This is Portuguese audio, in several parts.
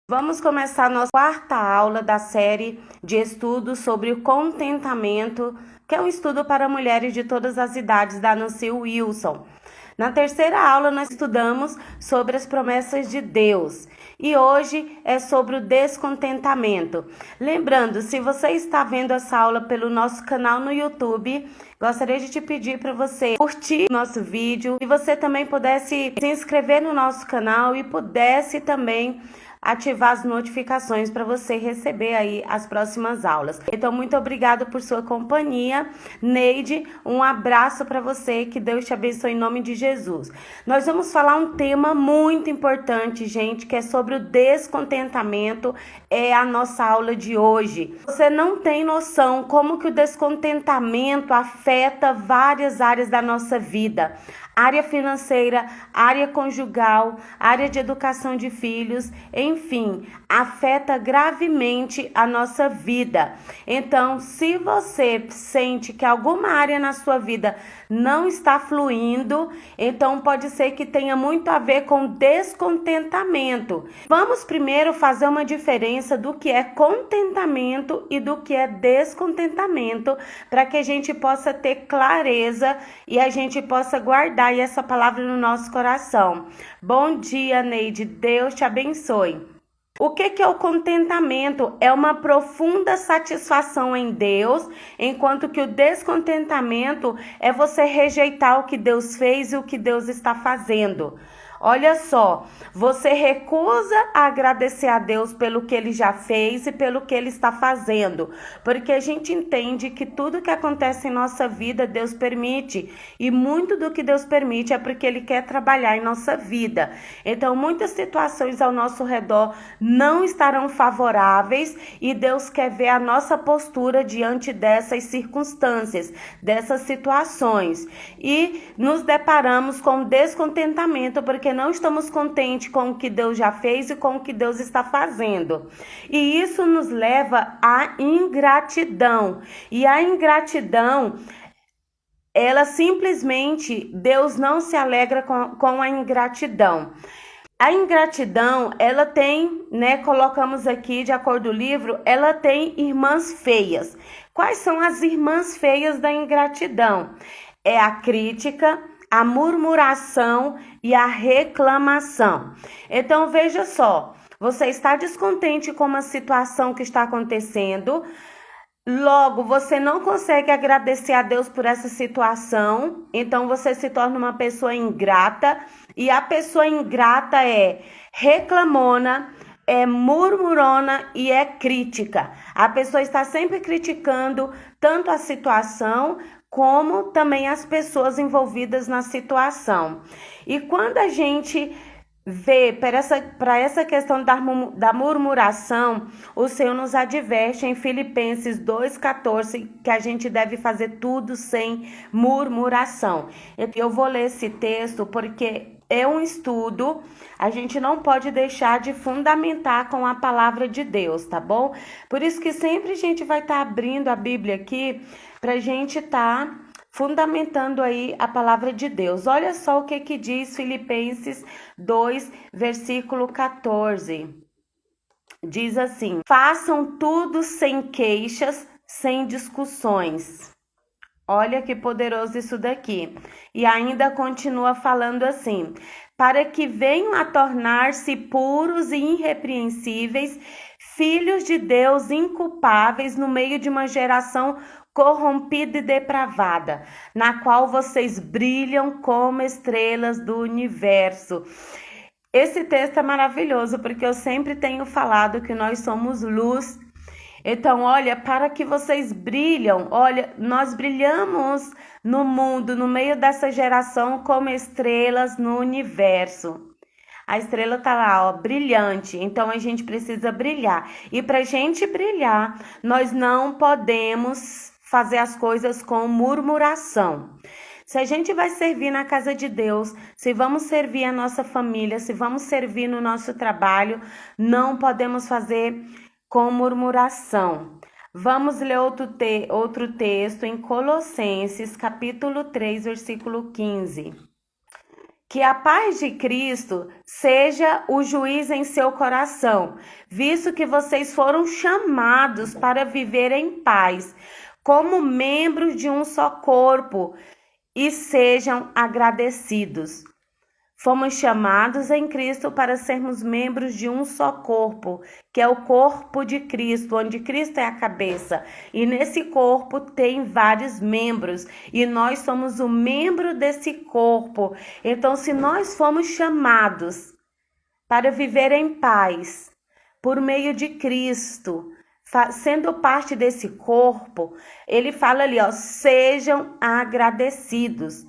Vamos começar a nossa quarta aula da série de estudos sobre o contentamento, que é um estudo para mulheres de todas as idades, da Nancy Wilson. Na terceira aula, nós estudamos sobre as promessas de Deus e hoje é sobre o descontentamento. Lembrando, se você está vendo essa aula pelo nosso canal no YouTube, gostaria de te pedir para você curtir nosso vídeo e você também pudesse se inscrever no nosso canal e pudesse também ativar as notificações para você receber aí as próximas aulas. Então, muito obrigado por sua companhia. Neide, um abraço para você, que Deus te abençoe em nome de Jesus. Nós vamos falar um tema muito importante, gente, que é sobre o descontentamento, é a nossa aula de hoje. Você não tem noção como que o descontentamento afeta várias áreas da nossa vida. Área financeira, área conjugal, área de educação de filhos, enfim, afeta gravemente a nossa vida. Então, se você sente que alguma área na sua vida não está fluindo, então pode ser que tenha muito a ver com descontentamento. Vamos primeiro fazer uma diferença do que é contentamento e do que é descontentamento, para que a gente possa ter clareza e a gente possa guardar essa palavra no nosso coração. Bom dia, Neide. Deus te abençoe. O que é o contentamento? É uma profunda satisfação em Deus, enquanto que o descontentamento é você rejeitar o que Deus fez e o que Deus está fazendo. Olha só, você recusa a agradecer a Deus pelo que Ele já fez e pelo que Ele está fazendo, porque a gente entende que tudo que acontece em nossa vida Deus permite, e muito do que Deus permite é porque Ele quer trabalhar em nossa vida. Então, muitas situações ao nosso redor não estarão favoráveis e Deus quer ver a nossa postura diante dessas circunstâncias, dessas situações. E nos deparamos com descontentamento, porque não estamos contentes com o que Deus já fez e com o que Deus está fazendo. E isso nos leva à ingratidão. E a ingratidão, ela simplesmente, Deus não se alegra com a ingratidão. A ingratidão, ela tem, colocamos aqui de acordo com o livro, ela tem irmãs feias. Quais são as irmãs feias da ingratidão? É a crítica, a murmuração e a reclamação. Então, veja só, você está descontente com uma situação que está acontecendo, logo você não consegue agradecer a Deus por essa situação, então você se torna uma pessoa ingrata, e a pessoa ingrata é reclamona, é murmurona e é crítica. A pessoa está sempre criticando tanto a situação como também as pessoas envolvidas na situação. E quando a gente vê para essa questão da murmuração, o Senhor nos adverte em Filipenses 2,14 que a gente deve fazer tudo sem murmuração. Eu vou ler esse texto porque é um estudo, a gente não pode deixar de fundamentar com a palavra de Deus, tá bom? Por isso que sempre a gente vai estar abrindo a Bíblia aqui para a gente estar fundamentando aí a palavra de Deus. Olha só o que diz Filipenses 2, versículo 14. Diz assim: façam tudo sem queixas, sem discussões. Olha que poderoso isso daqui. E ainda continua falando assim: para que venham a tornar-se puros e irrepreensíveis, filhos de Deus inculpáveis no meio de uma geração corrompida e depravada, na qual vocês brilham como estrelas do universo. Esse texto é maravilhoso, porque eu sempre tenho falado que nós somos luz. Então, olha, para que vocês brilham, olha, nós brilhamos no mundo, no meio dessa geração, como estrelas no universo. A estrela tá lá, ó, brilhante. Então, a gente precisa brilhar. E para a gente brilhar, nós não podemos fazer as coisas com murmuração. Se a gente vai servir na casa de Deus, se vamos servir a nossa família, se vamos servir no nosso trabalho, não podemos fazer com murmuração. Vamos ler outro texto em Colossenses, capítulo 3, versículo 15. Que a paz de Cristo seja o juiz em seu coração, visto que vocês foram chamados para viver em paz, como membros de um só corpo, e sejam agradecidos. Fomos chamados em Cristo para sermos membros de um só corpo, que é o corpo de Cristo, onde Cristo é a cabeça. E nesse corpo tem vários membros, e nós somos o membro desse corpo. Então, se nós fomos chamados para viver em paz, por meio de Cristo, sendo parte desse corpo, ele fala ali, ó, sejam agradecidos.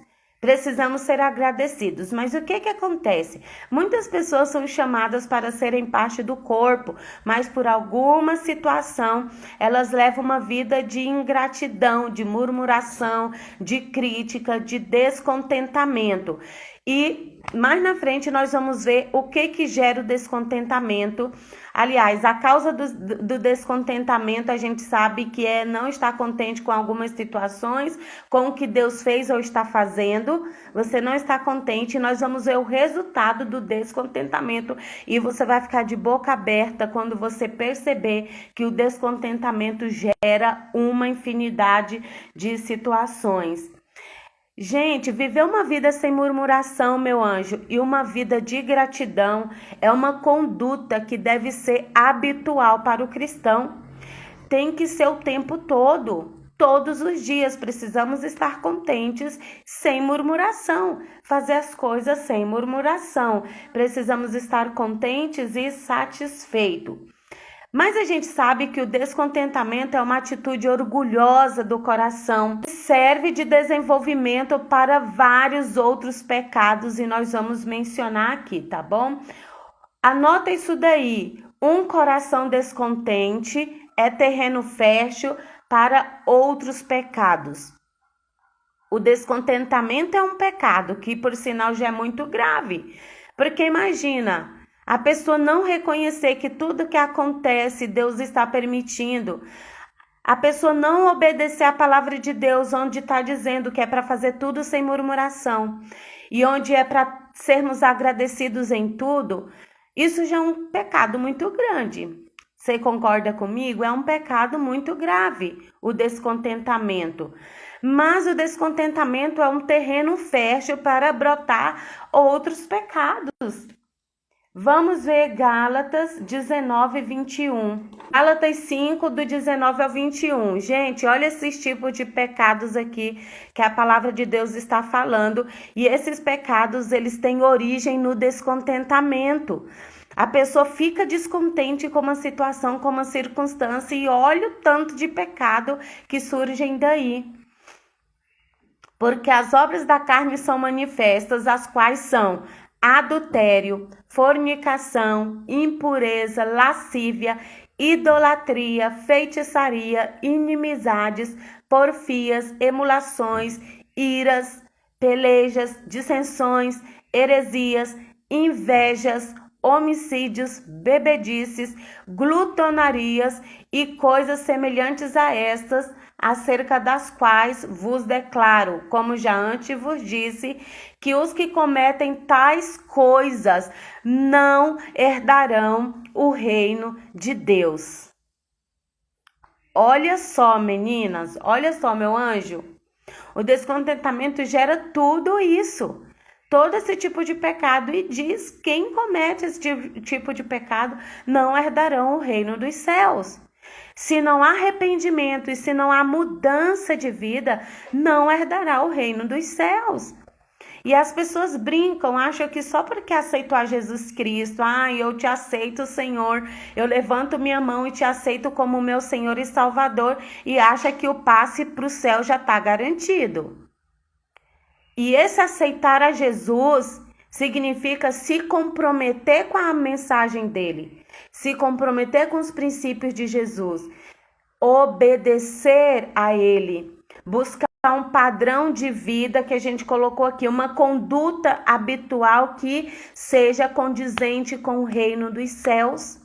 Precisamos ser agradecidos, mas o que acontece? Muitas pessoas são chamadas para serem parte do corpo, mas por alguma situação elas levam uma vida de ingratidão, de murmuração, de crítica, de descontentamento. E mais na frente nós vamos ver o que gera o descontentamento. Aliás, a causa do descontentamento a gente sabe que é não estar contente com algumas situações, com o que Deus fez ou está fazendo. Você não está contente, nós vamos ver o resultado do descontentamento e você vai ficar de boca aberta quando você perceber que o descontentamento gera uma infinidade de situações. Gente, viver uma vida sem murmuração, meu anjo, e uma vida de gratidão é uma conduta que deve ser habitual para o cristão. Tem que ser o tempo todo, todos os dias. Precisamos estar contentes sem murmuração, fazer as coisas sem murmuração. Precisamos estar contentes e satisfeitos. Mas a gente sabe que o descontentamento é uma atitude orgulhosa do coração, serve de desenvolvimento para vários outros pecados e nós vamos mencionar aqui, tá bom? Anota isso daí. Um coração descontente é terreno fértil para outros pecados. O descontentamento é um pecado que, por sinal, já é muito grave. Porque imagina, a pessoa não reconhecer que tudo que acontece, Deus está permitindo. A pessoa não obedecer a palavra de Deus, onde está dizendo que é para fazer tudo sem murmuração. E onde é para sermos agradecidos em tudo. Isso já é um pecado muito grande. Você concorda comigo? É um pecado muito grave, o descontentamento. Mas o descontentamento é um terreno fértil para brotar outros pecados. Vamos ver Gálatas 19, 21. Gálatas 5, do 19 ao 21. Gente, olha esses tipos de pecados aqui que a palavra de Deus está falando. E esses pecados, eles têm origem no descontentamento. A pessoa fica descontente com uma situação, com uma circunstância e olha o tanto de pecado que surgem daí. Porque as obras da carne são manifestas, as quais são adultério, fornicação, impureza, lascívia, idolatria, feitiçaria, inimizades, porfias, emulações, iras, pelejas, dissensões, heresias, invejas, homicídios, bebedices, glutonarias e coisas semelhantes a estas, acerca das quais vos declaro, como já antes vos disse, que os que cometem tais coisas não herdarão o reino de Deus. Olha só, meninas, olha só, meu anjo, o descontentamento gera tudo isso. Todo esse tipo de pecado, e diz: quem comete esse tipo de pecado não herdarão o reino dos céus. Se não há arrependimento e se não há mudança de vida, não herdará o reino dos céus. E as pessoas brincam, acham que só porque aceitou a Jesus Cristo, eu te aceito, Senhor, eu levanto minha mão e te aceito como meu Senhor e Salvador, e acha que o passe para o céu já está garantido. E esse aceitar a Jesus significa se comprometer com a mensagem dele, se comprometer com os princípios de Jesus, obedecer a ele, buscar um padrão de vida que a gente colocou aqui, uma conduta habitual que seja condizente com o reino dos céus.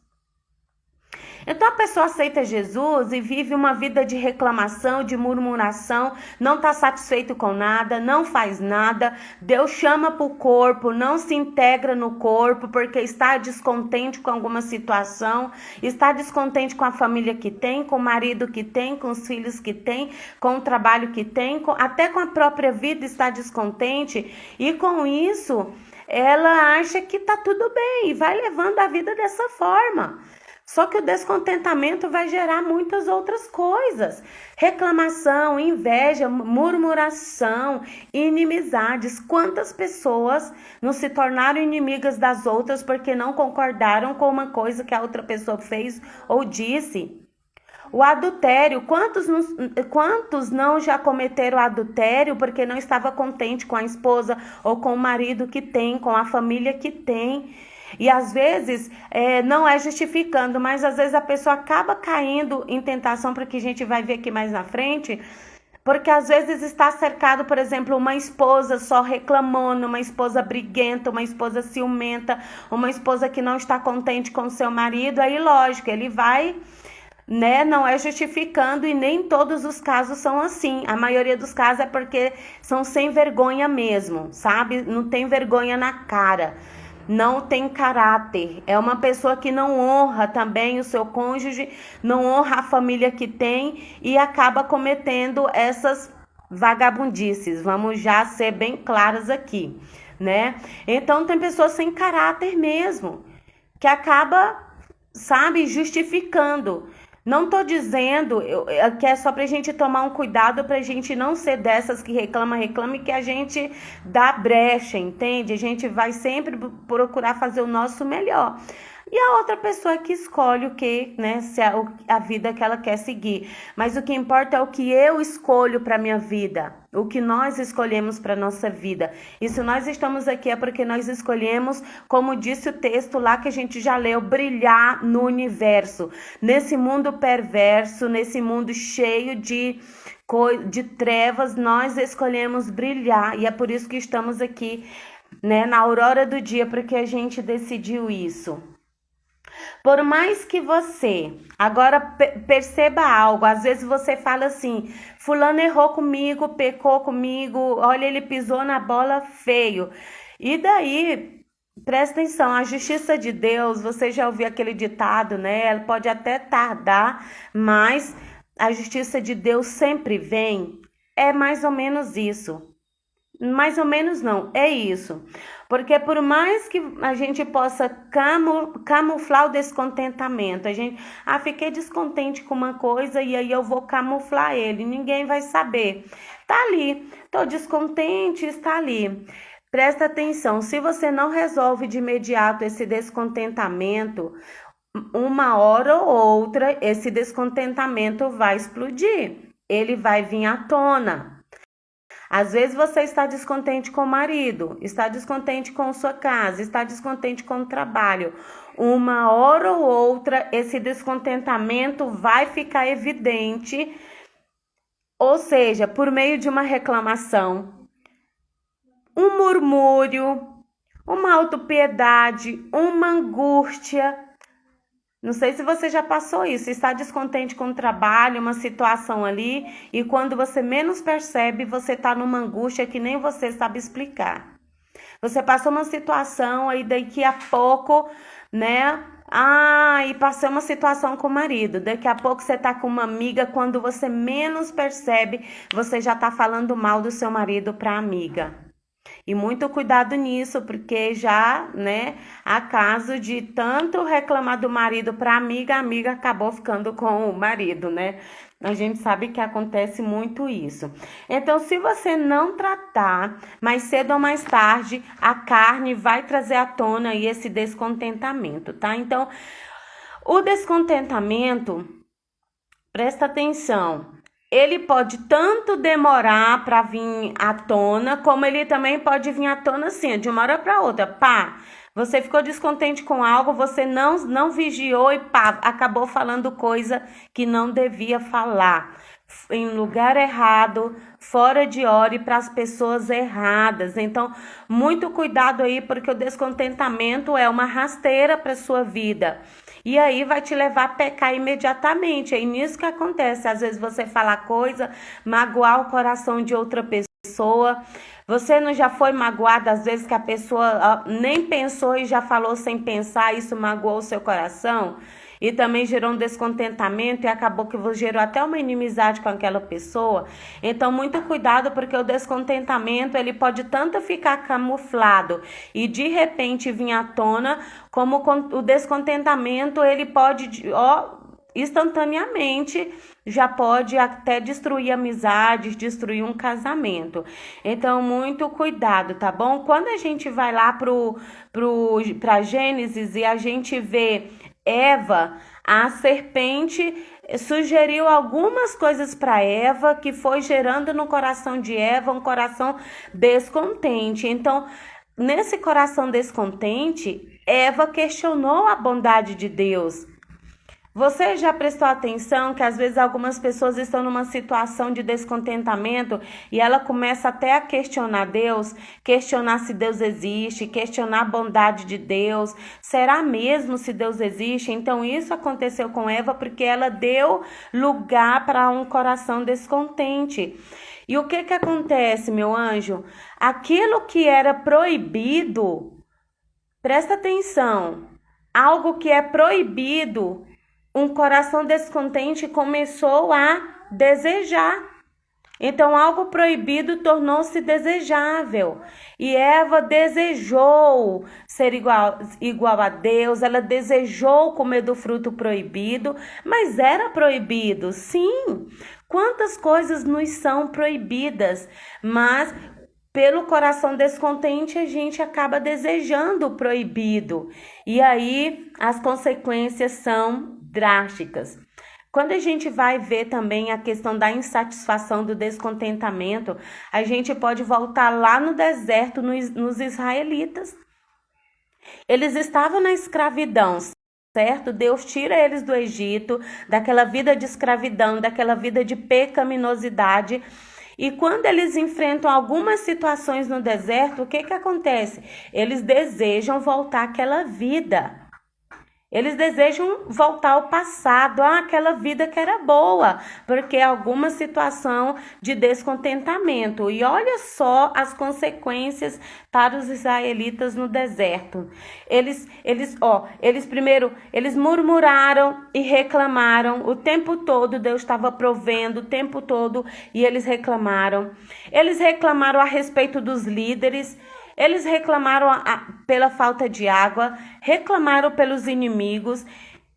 Então a pessoa aceita Jesus e vive uma vida de reclamação, de murmuração, não está satisfeito com nada, não faz nada. Deus chama para o corpo, não se integra no corpo porque está descontente com alguma situação, está descontente com a família que tem, com o marido que tem, com os filhos que tem, com o trabalho que tem, até com a própria vida está descontente, e com isso ela acha que está tudo bem e vai levando a vida dessa forma. Só que o descontentamento vai gerar muitas outras coisas. Reclamação, inveja, murmuração, inimizades. Quantas pessoas não se tornaram inimigas das outras porque não concordaram com uma coisa que a outra pessoa fez ou disse? O adultério, quantos não já cometeram adultério porque não estava contente com a esposa ou com o marido que tem, com a família que tem? E às vezes, não é justificando, mas às vezes a pessoa acaba caindo em tentação, porque a gente vai ver aqui mais na frente, porque às vezes está cercado, por exemplo, uma esposa só reclamando, uma esposa briguenta, uma esposa ciumenta, uma esposa que não está contente com seu marido. Aí lógico, ele vai, né, não é justificando, e nem todos os casos são assim. A maioria dos casos é porque são sem vergonha mesmo, sabe? Não tem vergonha na cara. Não tem caráter, é uma pessoa que não honra também o seu cônjuge, não honra a família que tem e acaba cometendo essas vagabundices. Vamos já ser bem claras aqui, né? Então tem pessoas sem caráter mesmo, que acaba, sabe, justificando. Não tô dizendo que é só pra gente tomar um cuidado pra gente não ser dessas que reclama e que a gente dá brecha, entende? A gente vai sempre procurar fazer o nosso melhor. E a outra pessoa que escolhe o que, né, se a vida que ela quer seguir. Mas o que importa é o que eu escolho para minha vida, o que nós escolhemos para nossa vida. E se nós estamos aqui é porque nós escolhemos, como disse o texto lá que a gente já leu, brilhar no universo, nesse mundo perverso, nesse mundo cheio de trevas. Nós escolhemos brilhar e é por isso que estamos aqui, né, na aurora do dia, porque a gente decidiu isso. Por mais que você agora perceba algo, às vezes você fala assim, fulano errou comigo, pecou comigo, olha, ele pisou na bola feio. E daí, presta atenção, a justiça de Deus, você já ouviu aquele ditado, né? Ela pode até tardar, mas a justiça de Deus sempre vem. É mais ou menos isso. Mais ou menos não, é isso. Porque por mais que a gente possa camuflar o descontentamento, a gente, fiquei descontente com uma coisa e aí eu vou camuflar ele, ninguém vai saber. Tá ali, tô descontente, está ali. Presta atenção, se você não resolve de imediato esse descontentamento, uma hora ou outra, esse descontentamento vai explodir, ele vai vir à tona. Às vezes você está descontente com o marido, está descontente com sua casa, está descontente com o trabalho. Uma hora ou outra, esse descontentamento vai ficar evidente, ou seja, por meio de uma reclamação, um murmúrio, uma autopiedade, uma angústia. Não sei se você já passou isso, está descontente com o trabalho, uma situação ali, e quando você menos percebe, você está numa angústia que nem você sabe explicar. Você passou uma situação, aí daqui a pouco, né? E passou uma situação com o marido. Daqui a pouco você tá com uma amiga, quando você menos percebe, você já tá falando mal do seu marido para a amiga. E muito cuidado nisso, porque já, né, há caso de tanto reclamar do marido para a amiga acabou ficando com o marido, né? A gente sabe que acontece muito isso. Então, se você não tratar, mais cedo ou mais tarde, a carne vai trazer à tona aí esse descontentamento, tá? Então, o descontentamento, presta atenção, ele pode tanto demorar para vir à tona, como ele também pode vir à tona assim, de uma hora para outra. Você ficou descontente com algo, você não vigiou e acabou falando coisa que não devia falar. Em lugar errado, fora de hora e para as pessoas erradas. Então, muito cuidado aí, porque o descontentamento é uma rasteira para sua vida. E aí vai te levar a pecar imediatamente. É nisso que acontece. Às vezes você fala coisa, magoar o coração de outra pessoa. Você não já foi magoado às vezes que a pessoa nem pensou e já falou sem pensar, isso magoou o seu coração? E também gerou um descontentamento e acabou que gerou até uma inimizade com aquela pessoa. Então, muito cuidado, porque o descontentamento ele pode tanto ficar camuflado e de repente vir à tona, como o descontentamento ele pode, instantaneamente já pode até destruir amizades, destruir um casamento. Então, muito cuidado, tá bom? Quando a gente vai lá pra Gênesis e a gente vê Eva, a serpente sugeriu algumas coisas para Eva que foi gerando no coração de Eva um coração descontente. Então, nesse coração descontente, Eva questionou a bondade de Deus. Você já prestou atenção que às vezes algumas pessoas estão numa situação de descontentamento e ela começa até a questionar Deus, questionar se Deus existe, questionar a bondade de Deus, será mesmo se Deus existe? Então isso aconteceu com Eva porque ela deu lugar para um coração descontente. E o que acontece, meu anjo? Aquilo que era proibido, presta atenção, algo que é proibido, um coração descontente começou a desejar. Então, algo proibido tornou-se desejável. E Eva desejou ser igual a Deus, ela desejou comer do fruto proibido, mas era proibido, sim. Quantas coisas nos são proibidas, mas pelo coração descontente, a gente acaba desejando o proibido. E aí, as consequências são drásticas. Quando a gente vai ver também a questão da insatisfação, do descontentamento, a gente pode voltar lá no deserto, nos israelitas. Eles estavam na escravidão, certo? Deus tira eles do Egito, daquela vida de escravidão, daquela vida de pecaminosidade. E quando eles enfrentam algumas situações no deserto, o que acontece? Eles desejam voltar àquela vida. Eles desejam voltar ao passado, àquela vida que era boa, porque é alguma situação de descontentamento. E olha só as consequências para os israelitas no deserto. Eles primeiro, eles murmuraram e reclamaram o tempo todo. Deus estava provendo o tempo todo e eles reclamaram. Eles reclamaram a respeito dos líderes. Eles reclamaram pela falta de água, reclamaram pelos inimigos,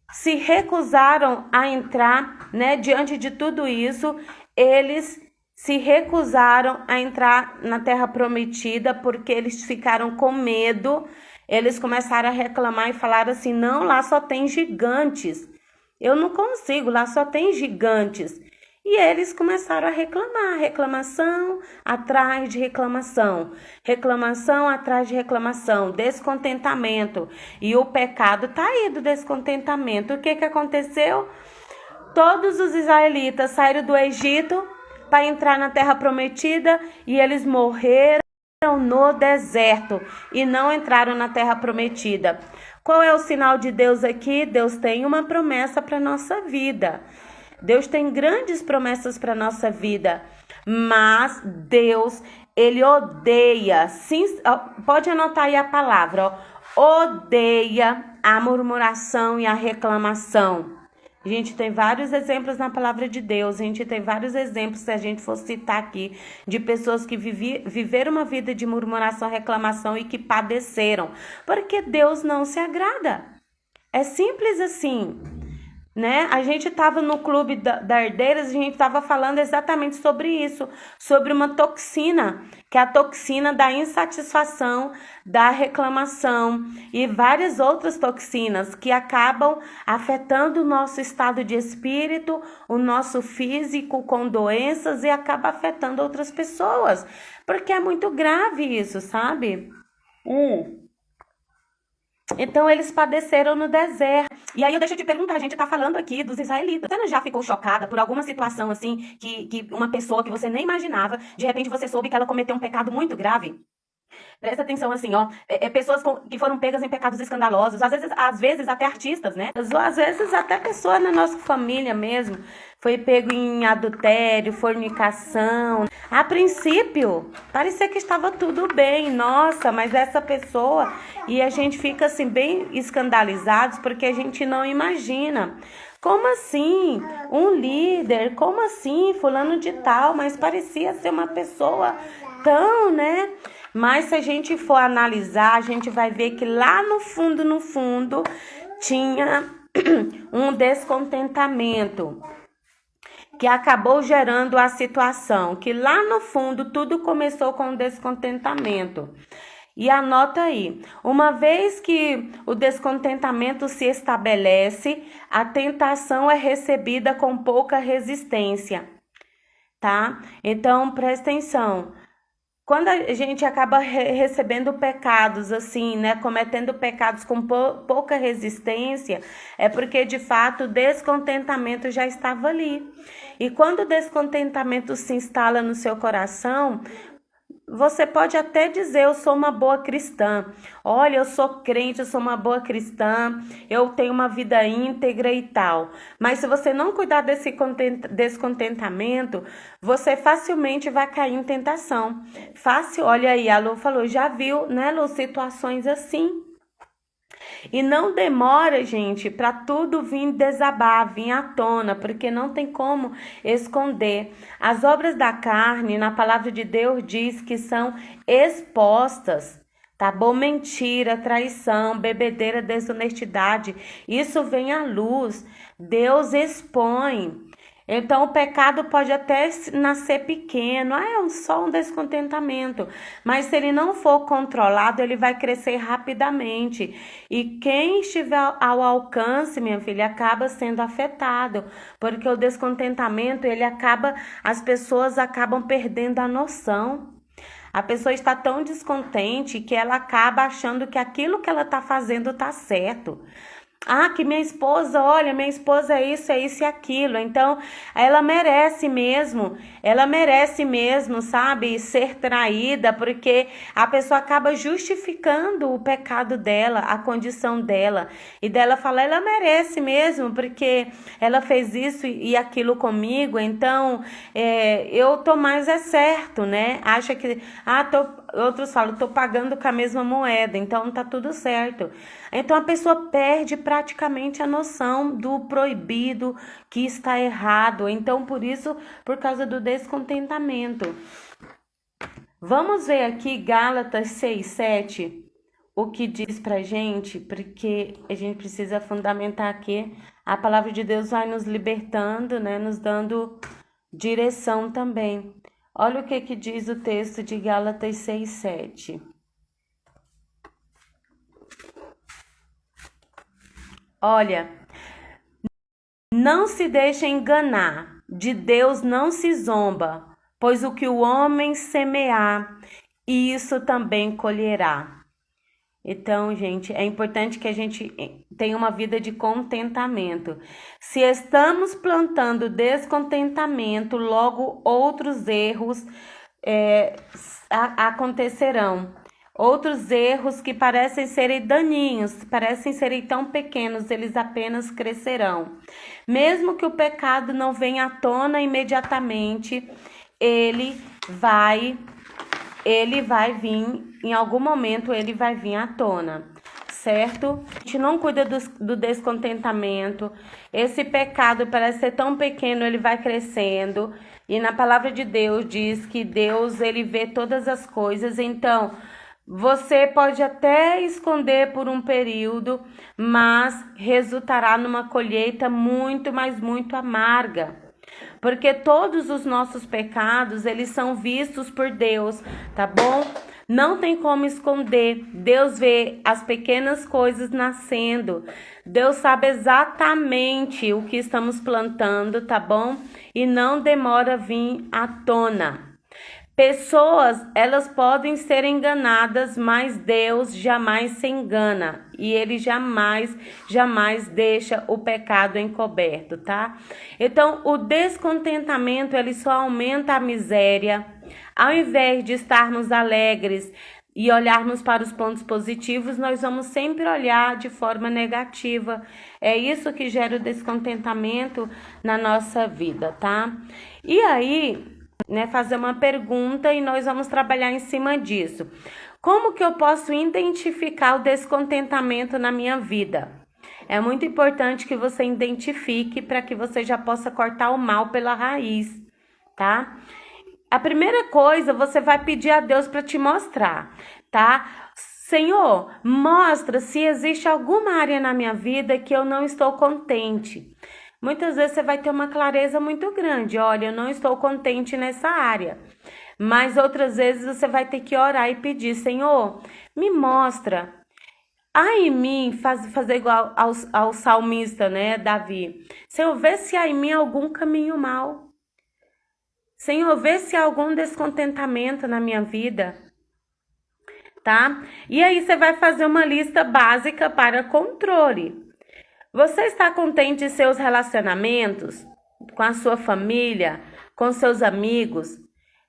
se recusaram a entrar, né? Diante de tudo isso, eles se recusaram a entrar na terra prometida porque eles ficaram com medo. Eles começaram a reclamar e falaram assim: não, lá só tem gigantes. Eu não consigo, lá só tem gigantes. E eles começaram a reclamar, reclamação atrás de reclamação, reclamação atrás de reclamação, descontentamento. E o pecado está aí do descontentamento. O que aconteceu? Todos os israelitas saíram do Egito para entrar na terra prometida e eles morreram no deserto e não entraram na terra prometida. Qual é o sinal de Deus aqui? Deus tem uma promessa para a nossa vida. Deus tem grandes promessas para a nossa vida, mas Deus, Ele odeia, sim, pode anotar aí a palavra, odeia a murmuração e a reclamação. A gente tem vários exemplos na palavra de Deus, a gente tem vários exemplos, se a gente for citar aqui, de pessoas que viveram uma vida de murmuração, reclamação e que padeceram, porque Deus não se agrada. É simples assim. Né? A gente estava no clube da Herdeiras, a gente estava falando exatamente sobre isso, sobre uma toxina, que é a toxina da insatisfação, da reclamação e várias outras toxinas que acabam afetando o nosso estado de espírito, o nosso físico com doenças e acaba afetando outras pessoas, porque é muito grave isso, sabe? Então, eles padeceram no deserto. E aí, eu deixo de perguntar, a gente tá falando aqui dos israelitas. Você não já ficou chocada por alguma situação assim, que uma pessoa que você nem imaginava, de repente você soube que ela cometeu um pecado muito grave? Presta atenção assim, ó. Pessoas que foram pegas em pecados escandalosos, às vezes até artistas, né? Ou às vezes até pessoas na nossa família mesmo. Foi pego em adultério, fornicação. A princípio, parecia que estava tudo bem, nossa, mas essa pessoa. E a gente fica assim, bem escandalizados, porque a gente não imagina. Como assim? Um líder? Como assim? Fulano de tal, mas parecia ser uma pessoa tão, né? Mas se a gente for analisar, a gente vai ver que lá no fundo, tinha um descontentamento que acabou gerando a situação, que lá no fundo tudo começou com descontentamento. E anota aí, uma vez que o descontentamento se estabelece, a tentação é recebida com pouca resistência, tá? Então, presta atenção. Quando a gente acaba recebendo pecados assim, né, cometendo pecados com pouca resistência, é porque de fato o descontentamento já estava ali. E quando o descontentamento se instala no seu coração, você pode até dizer, eu sou uma boa cristã. Olha, eu sou crente, eu sou uma boa cristã, eu tenho uma vida íntegra e tal. Mas se você não cuidar desse descontentamento, você facilmente vai cair em tentação. Fácil, olha aí, a Lu falou, já viu, né, Lu, situações assim. E não demora, gente, para tudo vir desabar, vir à tona, porque não tem como esconder. As obras da carne, na palavra de Deus, diz que são expostas, tá bom? Mentira, traição, bebedeira, desonestidade, isso vem à luz. Deus expõe. Então, o pecado pode até nascer pequeno, só um descontentamento, mas se ele não for controlado, ele vai crescer rapidamente. E quem estiver ao alcance, minha filha, acaba sendo afetado, porque o descontentamento, as pessoas acabam perdendo a noção. A pessoa está tão descontente que ela acaba achando que aquilo que ela está fazendo está certo. Que minha esposa, olha, minha esposa é isso e aquilo. Então, ela merece mesmo, sabe, ser traída, porque a pessoa acaba justificando o pecado dela, a condição dela. E dela fala, ela merece mesmo, porque ela fez isso e aquilo comigo, então eu tô mais certo, né? Acha que, outros falam, tô pagando com a mesma moeda, então tá tudo certo. Então a pessoa perde praticamente a noção do proibido, que está errado. Então por causa do descontentamento. Vamos ver aqui Gálatas 6:7, o que diz pra gente, porque a gente precisa fundamentar aqui. A palavra de Deus vai nos libertando, né, nos dando direção também. Olha o que diz o texto de Gálatas 6:7. Olha, não se deixe enganar, de Deus não se zomba, pois o que o homem semear, isso também colherá. Então, gente, é importante que a gente tenha uma vida de contentamento. Se estamos plantando descontentamento, logo outros erros acontecerão. Outros erros que parecem serem daninhos, parecem serem tão pequenos, eles apenas crescerão. Mesmo que o pecado não venha à tona imediatamente, ele vai vir, em algum momento ele vai vir à tona, certo? A gente não cuida do descontentamento, esse pecado parece ser tão pequeno, ele vai crescendo, e na palavra de Deus diz que Deus, ele vê todas as coisas, então você pode até esconder por um período, mas resultará numa colheita muito, mas muito amarga. Porque todos os nossos pecados, eles são vistos por Deus, tá bom? Não tem como esconder. Deus vê as pequenas coisas nascendo. Deus sabe exatamente o que estamos plantando, tá bom? E não demora a vir à tona. Pessoas, elas podem ser enganadas, mas Deus jamais se engana. E Ele jamais deixa o pecado encoberto, tá? Então, o descontentamento, ele só aumenta a miséria. Ao invés de estarmos alegres, e olharmos para os pontos positivos, nós vamos sempre olhar de forma negativa. É isso que gera o descontentamento na nossa vida, tá? E aí, né, fazer uma pergunta e nós vamos trabalhar em cima disso. Como que eu posso identificar o descontentamento na minha vida? É muito importante que você identifique para que você já possa cortar o mal pela raiz, tá? A primeira coisa, você vai pedir a Deus para te mostrar, tá? Senhor, mostra se existe alguma área na minha vida que eu não estou contente. Muitas vezes você vai ter uma clareza muito grande. Olha, eu não estou contente nessa área. Mas outras vezes você vai ter que orar e pedir, Senhor, me mostra. Há em mim, fazer igual ao salmista, né, Davi. Senhor, vê se há em mim algum caminho mau. Senhor, vê se há algum descontentamento na minha vida, tá? E aí você vai fazer uma lista básica para controle. Você está contente em seus relacionamentos, com a sua família, com seus amigos?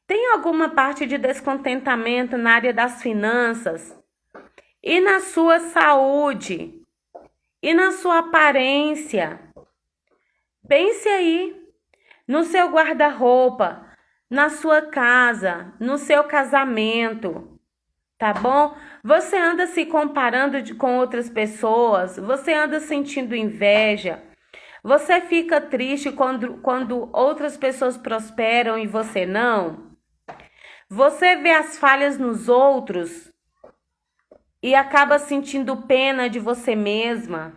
Tem alguma parte de descontentamento na área das finanças? E na sua saúde? E na sua aparência? Pense aí. No seu guarda-roupa, na sua casa, no seu casamento, tá bom? Você anda se comparando com outras pessoas, você anda sentindo inveja, você fica triste quando outras pessoas prosperam e você não? Você vê as falhas nos outros e acaba sentindo pena de você mesma?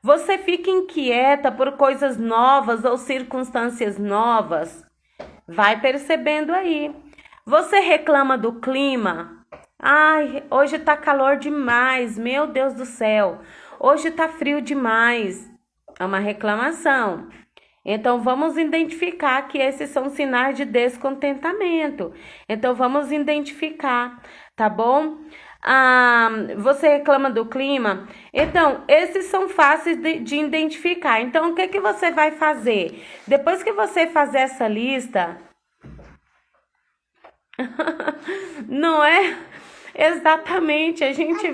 Você fica inquieta por coisas novas ou circunstâncias novas? Vai percebendo aí. Você reclama do clima? Ai, hoje tá calor demais, meu Deus do céu. Hoje tá frio demais. É uma reclamação. Então, vamos identificar que esses são sinais de descontentamento. Então, vamos identificar, tá bom? Você reclama do clima? Então, esses são fáceis de identificar. Então, o que que você vai fazer? Depois que você fazer essa lista, não é? Exatamente, a gente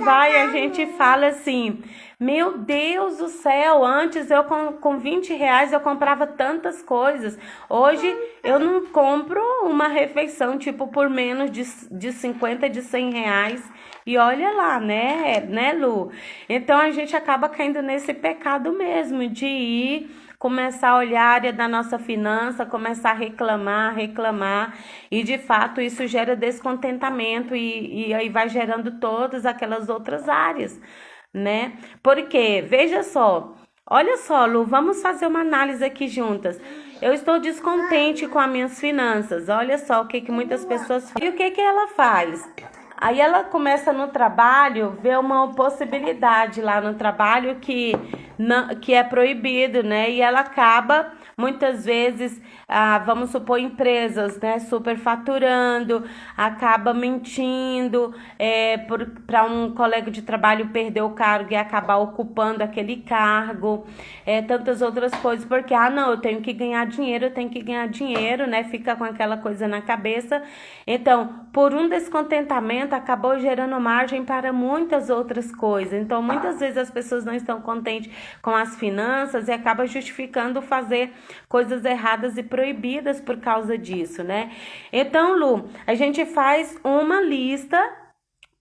fala assim, meu Deus do céu, antes eu com 20 reais eu comprava tantas coisas, hoje eu não compro uma refeição tipo por menos de 50, de 100 reais, e olha lá, né, Lu? Então a gente acaba caindo nesse pecado mesmo, de ir começar a olhar a área da nossa finança, começar a reclamar, e de fato isso gera descontentamento e aí vai gerando todas aquelas outras áreas, né? Porque, veja só, olha só, Lu, vamos fazer uma análise aqui juntas. Eu estou descontente com as minhas finanças, olha só o que muitas pessoas fazem. E o que ela faz? Aí ela começa no trabalho, vê uma possibilidade lá no trabalho que é proibido, né? E ela acaba, muitas vezes, vamos supor, empresas, né? Superfaturando, acaba mentindo para um colega de trabalho perder o cargo e acabar ocupando aquele cargo, tantas outras coisas, porque, não, eu tenho que ganhar dinheiro, né? Fica com aquela coisa na cabeça. Então, por um descontentamento, acabou gerando margem para muitas outras coisas. Então, muitas vezes as pessoas não estão contentes com as finanças e acaba justificando fazer coisas erradas e proibidas por causa disso, né? Então, Lu, a gente faz uma lista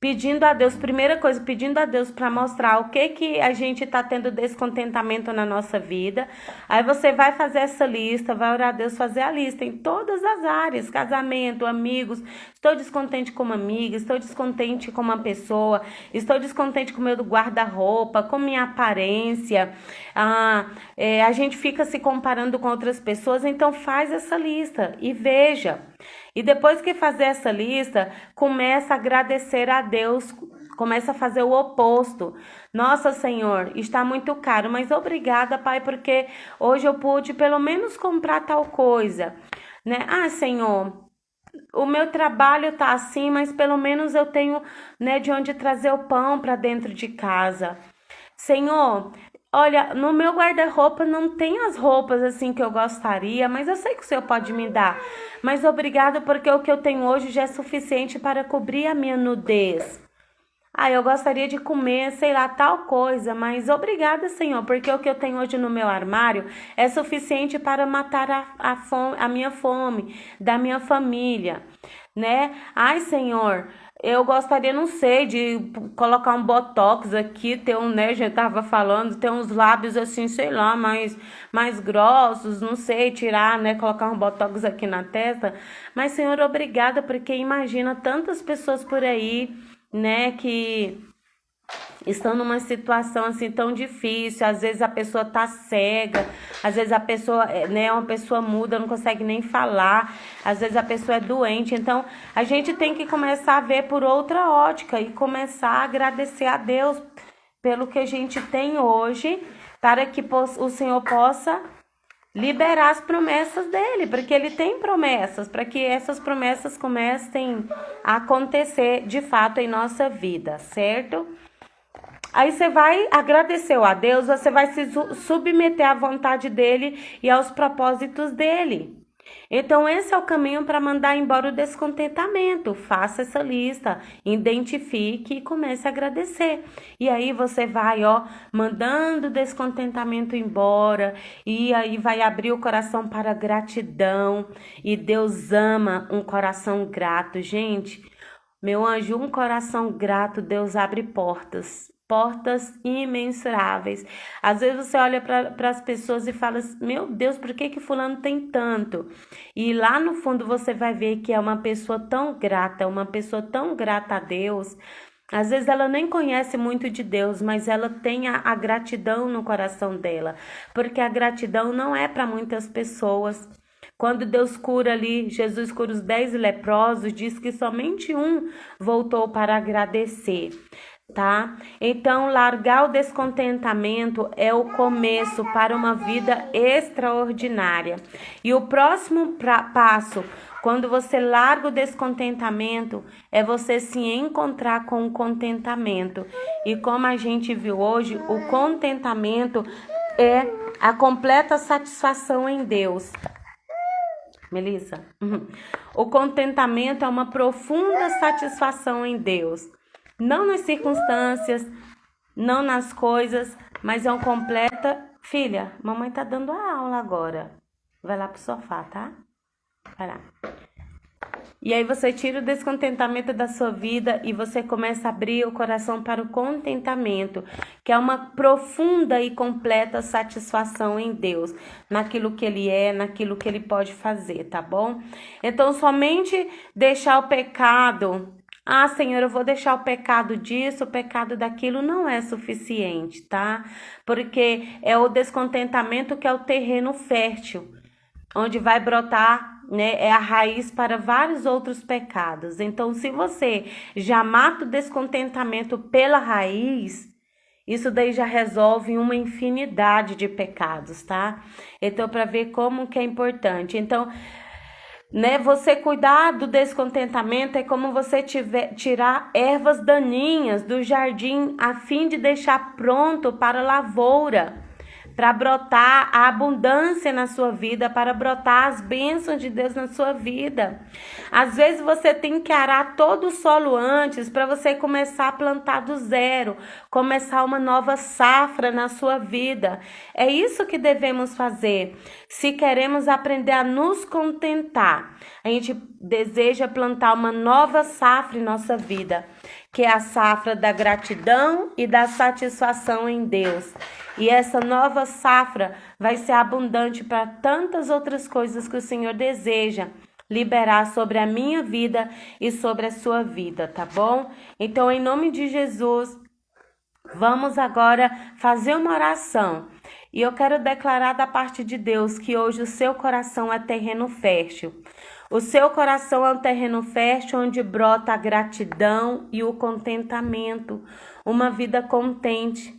pedindo a Deus, primeira coisa, pedindo a Deus para mostrar o que a gente está tendo descontentamento na nossa vida. Aí você vai fazer essa lista, vai orar a Deus fazer a lista em todas as áreas, casamento, amigos, estou descontente com uma amiga, estou descontente com uma pessoa, estou descontente com o meu guarda-roupa, com minha aparência. A gente fica se comparando com outras pessoas, então faz essa lista e veja. E depois que fazer essa lista, começa a agradecer a Deus, começa a fazer o oposto. Nossa, Senhor, está muito caro, mas obrigada, Pai, porque hoje eu pude pelo menos comprar tal coisa, né? Senhor, o meu trabalho tá assim, mas pelo menos eu tenho, né, de onde trazer o pão para dentro de casa. Senhor, Olha, no meu guarda-roupa não tem as roupas assim que eu gostaria, mas eu sei que o Senhor pode me dar. Mas obrigado porque o que eu tenho hoje já é suficiente para cobrir a minha nudez. Ah, eu gostaria de comer, sei lá, tal coisa, mas obrigada, Senhor, porque o que eu tenho hoje no meu armário é suficiente para matar a fome, a minha fome, da minha família, né? Ai, Senhor, eu gostaria, não sei, de colocar um botox aqui, ter um, né, já tava falando, ter uns lábios assim, sei lá, mais grossos, não sei, tirar, né, colocar um botox aqui na testa. Mas, Senhor, obrigada, porque imagina tantas pessoas por aí, né, que estão numa situação assim tão difícil. Às vezes a pessoa tá cega, às vezes a pessoa, né, é uma pessoa muda, não consegue nem falar, às vezes a pessoa é doente. Então a gente tem que começar a ver por outra ótica e começar a agradecer a Deus pelo que a gente tem hoje, para que o Senhor possa liberar as promessas dele, porque ele tem promessas, para que essas promessas comecem a acontecer de fato em nossa vida, certo? Aí você vai agradecer a Deus, você vai se submeter à vontade dele e aos propósitos dele. Então, esse é o caminho para mandar embora o descontentamento. Faça essa lista, identifique e comece a agradecer. E aí você vai, ó, mandando o descontentamento embora, e aí vai abrir o coração para gratidão. E Deus ama um coração grato, gente. Meu anjo, um coração grato, Deus abre portas imensuráveis. Às vezes você olha para as pessoas e fala assim, meu Deus, por que fulano tem tanto? E lá no fundo você vai ver que é uma pessoa tão grata, a Deus. Às vezes ela nem conhece muito de Deus, mas ela tem a gratidão no coração dela, porque a gratidão não é para muitas pessoas. Quando Deus cura ali, Jesus cura os 10 leprosos, diz que somente um voltou para agradecer, tá? Então, largar o descontentamento é o começo para uma vida extraordinária. E o próximo passo, quando você larga o descontentamento, é você se encontrar com o contentamento. E como a gente viu hoje, o contentamento é a completa satisfação em Deus. Melissa? O contentamento é uma profunda satisfação em Deus. Não nas circunstâncias, não nas coisas, mas é uma completa... Filha, mamãe tá dando a aula agora. Vai lá pro sofá, tá? Vai lá. E aí você tira o descontentamento da sua vida e você começa a abrir o coração para o contentamento, que é uma profunda e completa satisfação em Deus, naquilo que Ele é, naquilo que Ele pode fazer, tá bom? Então, somente deixar o pecado... Ah, Senhor, eu vou deixar o pecado disso, o pecado daquilo, não é suficiente, tá? Porque é o descontentamento que é o terreno fértil, onde vai brotar, né, é a raiz para vários outros pecados. Então, se você já mata o descontentamento pela raiz, isso daí já resolve uma infinidade de pecados, tá? Então, para ver como que é importante. Então, né, você cuidar do descontentamento é como você tirar ervas daninhas do jardim a fim de deixar pronto para a lavoura, para brotar a abundância na sua vida, para brotar as bênçãos de Deus na sua vida. Às vezes você tem que arar todo o solo antes para você começar a plantar do zero, começar uma nova safra na sua vida. É isso que devemos fazer. Se queremos aprender a nos contentar, a gente deseja plantar uma nova safra em nossa vida, que é a safra da gratidão e da satisfação em Deus. E essa nova safra vai ser abundante para tantas outras coisas que o Senhor deseja liberar sobre a minha vida e sobre a sua vida, tá bom? Então, em nome de Jesus, vamos agora fazer uma oração. E eu quero declarar da parte de Deus que hoje o seu coração é terreno fértil. O seu coração é um terreno fértil onde brota a gratidão e o contentamento, uma vida contente.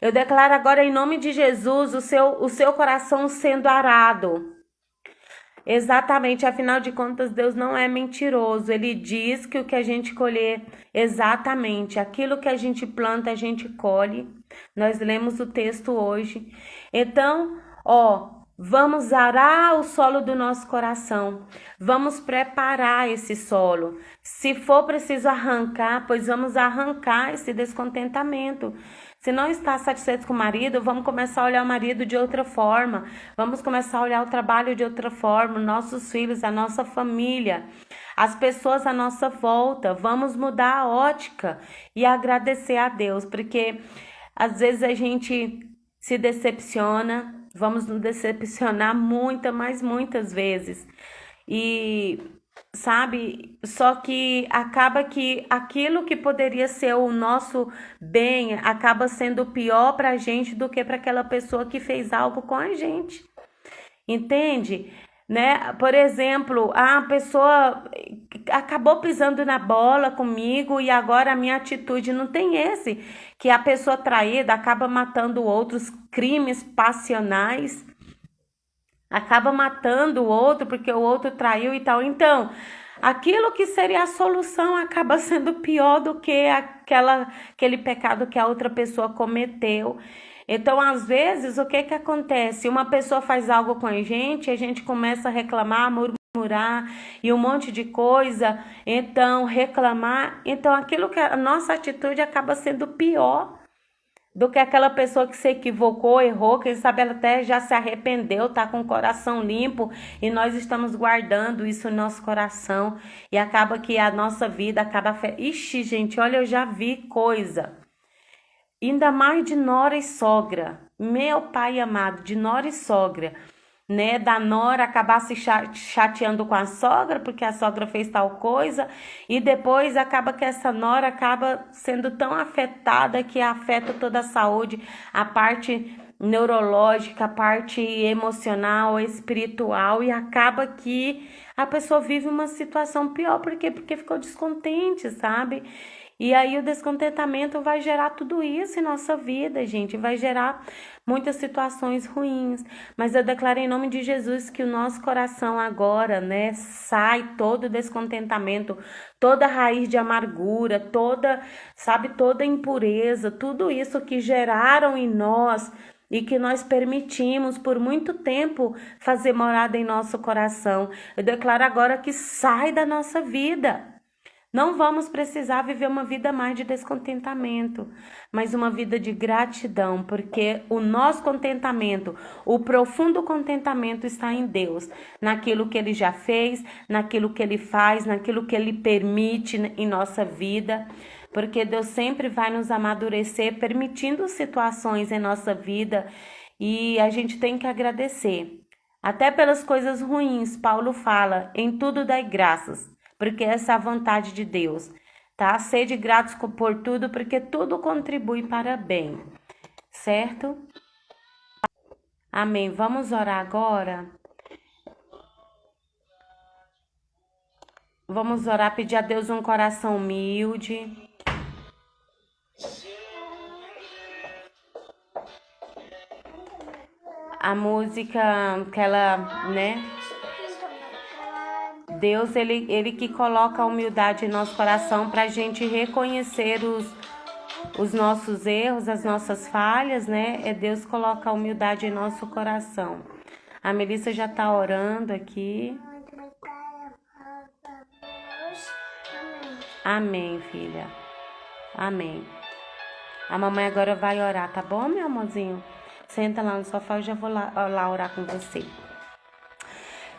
Eu declaro agora em nome de Jesus o seu coração sendo arado. Exatamente, afinal de contas, Deus não é mentiroso. Ele diz que o que a gente colher, exatamente, aquilo que a gente planta, a gente colhe. Nós lemos o texto hoje. Então, vamos arar o solo do nosso coração. Vamos preparar esse solo. Se for preciso arrancar, pois vamos arrancar esse descontentamento. Se não está satisfeito com o marido, vamos começar a olhar o marido de outra forma. Vamos começar a olhar o trabalho de outra forma, nossos filhos, a nossa família, as pessoas à nossa volta. Vamos mudar a ótica e agradecer a Deus, porque às vezes a gente se decepciona, vamos nos decepcionar muitas vezes. E sabe, só que acaba que aquilo que poderia ser o nosso bem acaba sendo pior pra gente do que para aquela pessoa que fez algo com a gente. Entende? Né? Por exemplo, a pessoa acabou pisando na bola comigo e agora a minha atitude não tem esse, que a pessoa traída acaba matando outros, crimes passionais, acaba matando o outro porque o outro traiu e tal. Então, aquilo que seria a solução acaba sendo pior do que aquele pecado que a outra pessoa cometeu. Então, às vezes, o que acontece? Uma pessoa faz algo com a gente começa a reclamar, murmurar e um monte de coisa, então reclamar. Então, aquilo que a nossa atitude acaba sendo pior do que aquela pessoa que se equivocou, errou, quem sabe ela até já se arrependeu, tá com o coração limpo e nós estamos guardando isso no nosso coração e acaba que a nossa vida acaba... Ixi, gente, olha, eu já vi coisa, ainda mais de nora e sogra, meu pai amado, de nora e sogra, né, da nora acabar se chateando com a sogra porque a sogra fez tal coisa e depois acaba que essa nora acaba sendo tão afetada que afeta toda a saúde, a parte neurológica, a parte emocional, espiritual e acaba que a pessoa vive uma situação pior porque ficou descontente, sabe? E aí o descontentamento vai gerar tudo isso em nossa vida, gente, vai gerar muitas situações ruins. Mas eu declaro em nome de Jesus que o nosso coração agora, né, sai todo descontentamento, toda raiz de amargura, toda impureza, tudo isso que geraram em nós e que nós permitimos por muito tempo fazer morada em nosso coração. Eu declaro agora que sai da nossa vida. Não vamos precisar viver uma vida mais de descontentamento, mas uma vida de gratidão, porque o nosso contentamento, o profundo contentamento está em Deus, naquilo que Ele já fez, naquilo que Ele faz, naquilo que Ele permite em nossa vida, porque Deus sempre vai nos amadurecer, permitindo situações em nossa vida e a gente tem que agradecer. Até pelas coisas ruins, Paulo fala, em tudo dai graças. Porque essa é a vontade de Deus, tá? Sede gratos por tudo, porque tudo contribui para bem, certo? Amém. Vamos orar agora? Vamos orar, pedir a Deus um coração humilde. A música que ela, né? Deus, ele que coloca a humildade em nosso coração para a gente reconhecer os nossos erros, as nossas falhas, né? É Deus que coloca a humildade em nosso coração. A Melissa já está orando aqui. Amém, filha. Amém. A mamãe agora vai orar, tá bom, meu amorzinho? Senta lá no sofá, eu já vou lá orar com você.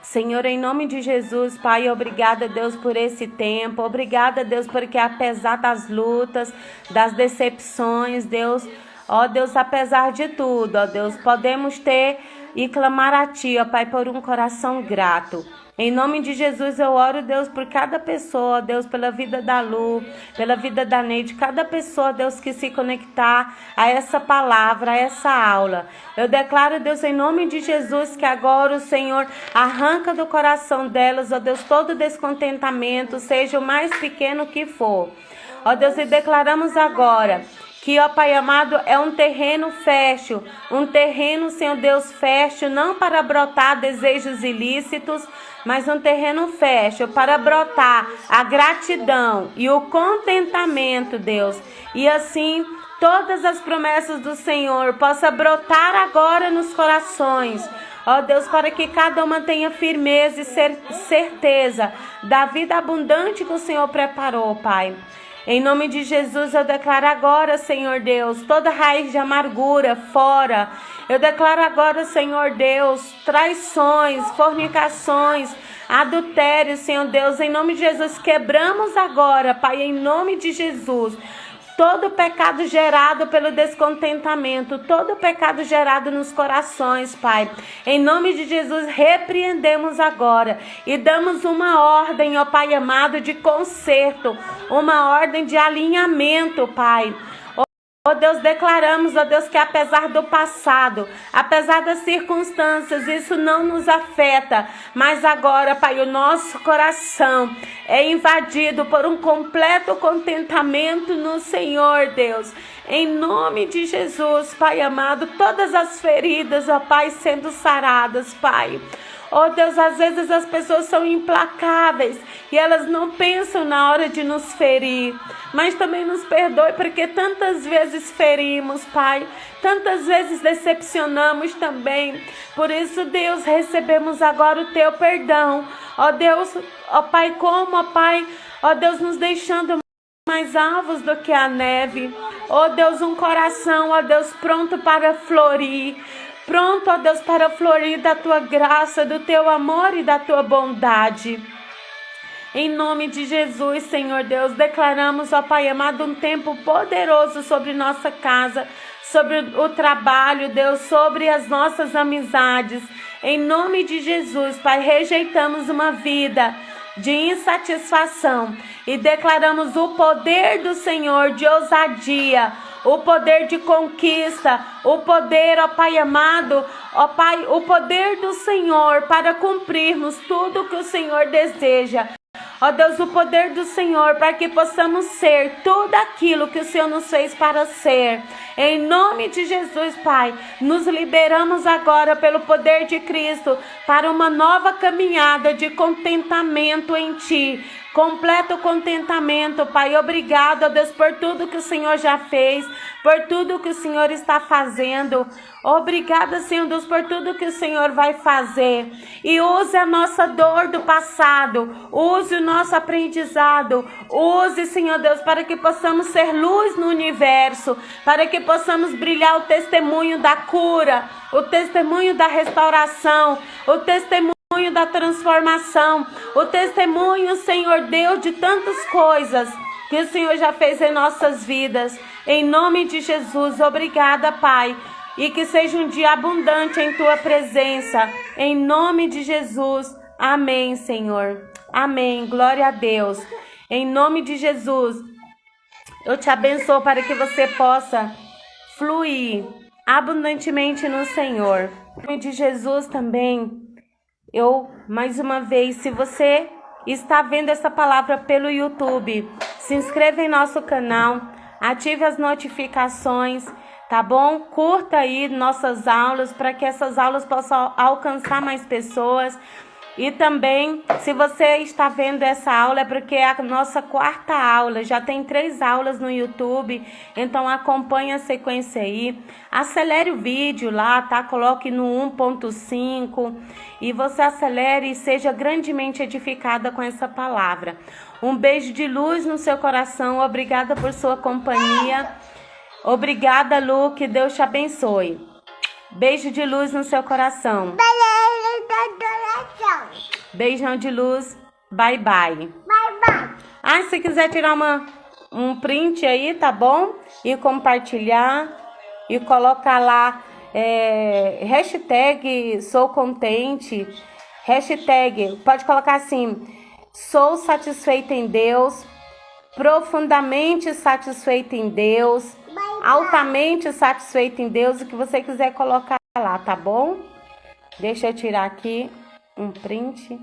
Senhor, em nome de Jesus, Pai, obrigada, Deus, por esse tempo. Obrigada, Deus, porque apesar das lutas, das decepções, Deus, ó Deus, apesar de tudo, ó Deus, podemos ter e clamar a Ti, ó Pai, por um coração grato. Em nome de Jesus, eu oro, Deus, por cada pessoa, Deus, pela vida da Lu, pela vida da Neide, cada pessoa, Deus, que se conectar a essa palavra, a essa aula. Eu declaro, Deus, em nome de Jesus, que agora o Senhor arranca do coração delas, ó Deus, todo descontentamento, seja o mais pequeno que for. Ó Deus, e declaramos agora que, ó Pai amado, é um terreno fértil, um terreno, Senhor Deus, fértil, não para brotar desejos ilícitos, mas um terreno fértil para brotar a gratidão e o contentamento, Deus. E assim, todas as promessas do Senhor possam brotar agora nos corações. Ó Deus, para que cada uma tenha firmeza e certeza da vida abundante que o Senhor preparou, Pai. Em nome de Jesus, eu declaro agora, Senhor Deus, toda raiz de amargura fora. Eu declaro agora, Senhor Deus, traições, fornicações, adultérios, Senhor Deus. Em nome de Jesus, quebramos agora, Pai, em nome de Jesus, todo pecado gerado pelo descontentamento, todo pecado gerado nos corações, Pai. Em nome de Jesus, repreendemos agora e damos uma ordem, ó Pai amado, de conserto, uma ordem de alinhamento, Pai. Ó Deus, declaramos, ó Deus, que apesar do passado, apesar das circunstâncias, isso não nos afeta, mas agora, Pai, o nosso coração é invadido por um completo contentamento no Senhor, Deus. Em nome de Jesus, Pai amado, todas as feridas, ó Pai, sendo saradas, Pai. Oh Deus, às vezes as pessoas são implacáveis e elas não pensam na hora de nos ferir. Mas também nos perdoe porque tantas vezes ferimos, Pai. Tantas vezes decepcionamos também. Por isso, Deus, recebemos agora o Teu perdão. Ó Deus, ó Pai, como, ó Pai, ó Deus, nos deixando mais alvos do que a neve. Ó Deus, um coração, ó Deus, pronto para florir. Pronto, ó Deus, para florir da Tua graça, do Teu amor e da Tua bondade. Em nome de Jesus, Senhor Deus, declaramos, ó Pai amado, um tempo poderoso sobre nossa casa, sobre o trabalho, Deus, sobre as nossas amizades. Em nome de Jesus, Pai, rejeitamos uma vida de insatisfação e declaramos o poder do Senhor de ousadia, o poder de conquista, o poder, ó Pai amado, ó Pai, o poder do Senhor para cumprirmos tudo que o Senhor deseja. Ó Deus, o poder do Senhor para que possamos ser tudo aquilo que o Senhor nos fez para ser. Em nome de Jesus, Pai, nos liberamos agora pelo poder de Cristo para uma nova caminhada de contentamento em Ti. Completo contentamento, Pai. Obrigado, ó Deus, por tudo que o Senhor já fez, por tudo que o Senhor está fazendo. Obrigada, Senhor Deus, por tudo que o Senhor vai fazer. E use a nossa dor do passado, use o nosso aprendizado, use, Senhor Deus, para que possamos ser luz no universo, para que possamos brilhar o testemunho da cura, o testemunho da restauração, o testemunho da transformação, o testemunho, Senhor Deus, de tantas coisas que o Senhor já fez em nossas vidas. Em nome de Jesus, obrigada, Pai, e que seja um dia abundante em Tua presença. Em nome de Jesus, amém, Senhor. Amém, glória a Deus. Em nome de Jesus, eu te abençoo para que você possa fluir abundantemente no Senhor. Em nome de Jesus também, mais uma vez, se você está vendo essa palavra pelo YouTube, se inscreva em nosso canal, ative as notificações, tá bom? Curta aí nossas aulas para que essas aulas possam alcançar mais pessoas. E também, se você está vendo essa aula, é porque é a nossa quarta aula. Já tem 3 aulas no YouTube, então acompanhe a sequência aí. Acelere o vídeo lá, tá? Coloque no 1.5 e você acelere e seja grandemente edificada com essa palavra. Um beijo de luz no seu coração. Obrigada por sua companhia. Obrigada, Lu. Que Deus te abençoe. Beijo de luz no seu coração. Beijão de luz. Bye, bye. Bye, bye. Ah, se quiser tirar um print aí, tá bom? E compartilhar. E colocar lá hashtag sou contente. Hashtag, pode colocar assim: sou satisfeita em Deus. Profundamente satisfeita em Deus. Altamente satisfeita em Deus. O que você quiser colocar lá, tá bom? Deixa eu tirar aqui um print.